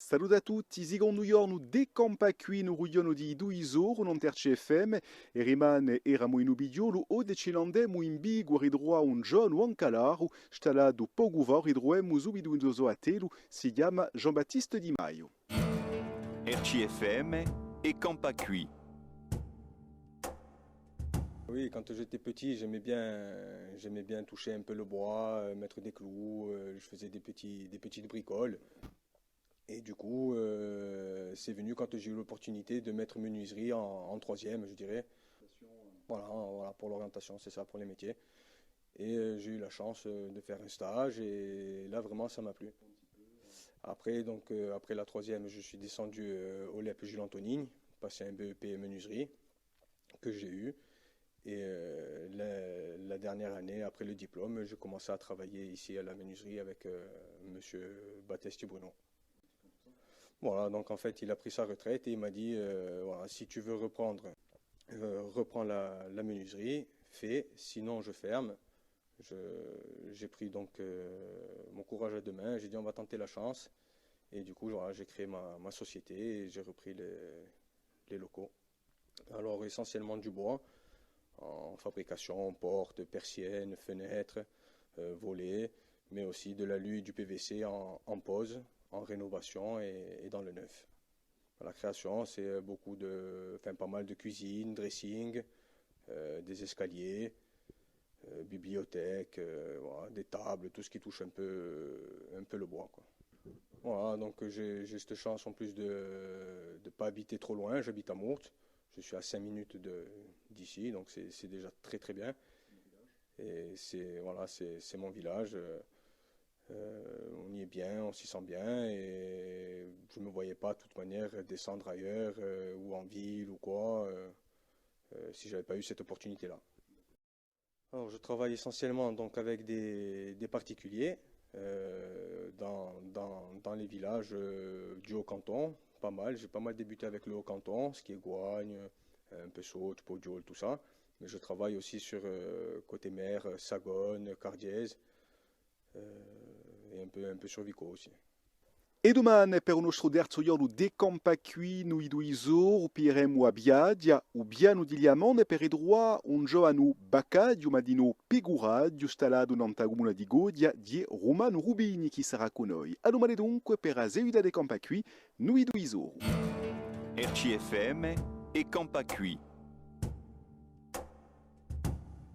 Salut a tutti, Zigon New York, nous décampa qui nous rouillons di Duizor, non terce FM, e rimane eramo in ubidiolo o decilandemo in bi guaridroa un John o un calaru, stala do poguvor idroemo zubidu indozo a telu, si chiama Jean-Baptiste Di Maio. RCFM et Campacui. Oui, quand j'étais petit, j'aimais bien toucher un peu le bois, mettre des clous, je faisais des petites bricoles. Et du coup, c'est venu quand j'ai eu l'opportunité de mettre menuiserie en troisième, je dirais. Voilà, pour l'orientation, c'est ça, pour les métiers. Et j'ai eu la chance de faire un stage et là, vraiment, ça m'a plu. Après, après la troisième, je suis descendu au LEP Jules Antonine, passé un BEP menuiserie que j'ai eu. Et la dernière année, après le diplôme, j'ai commencé à travailler ici à la menuiserie avec Monsieur Baptiste Bruno. Voilà, donc en fait, il a pris sa retraite et il m'a dit, voilà, si tu veux reprends la menuiserie, fais, sinon je ferme. J'ai pris donc mon courage à deux mains, j'ai dit on va tenter la chance. Et du coup, voilà, j'ai créé ma société et j'ai repris les locaux. Alors essentiellement du bois, en fabrication, portes, persiennes, fenêtres, volets, mais aussi de l'alu et du PVC en pose, en rénovation et dans le neuf. La création, c'est pas mal de cuisine, dressing, des escaliers, bibliothèque, voilà, des tables, tout ce qui touche un peu le bois, quoi. Voilà, donc j'ai cette chance en plus de ne pas habiter trop loin, j'habite à Mourtes. Je suis à 5 minutes d'ici, donc c'est déjà très très bien. Et c'est mon village. On y est bien, on s'y sent bien et je ne me voyais pas de toute manière descendre ailleurs ou en ville ou quoi si j'avais pas eu cette opportunité-là. Alors je travaille essentiellement donc avec des particuliers dans les villages du Haut-Canton, pas mal. J'ai pas mal débuté avec le Haut-Canton, ce qui est Goigne, un peu Saute, Podiol, tout ça. Mais je travaille aussi sur côté mer, Sagone, Cardièse et un peu sur Vico aussi. E domani per un nostro terzo giorno decampa qui noi Duizor, upiremo a Biadia, u Biano di Liamone per idroa un giovane Baccadio Madino Peguradio installato nella comune di Godia di Romano Rubini che sarà con noi. A domani dunque per a Zeuda decampa qui noi Duizor. RCFM et Campacui.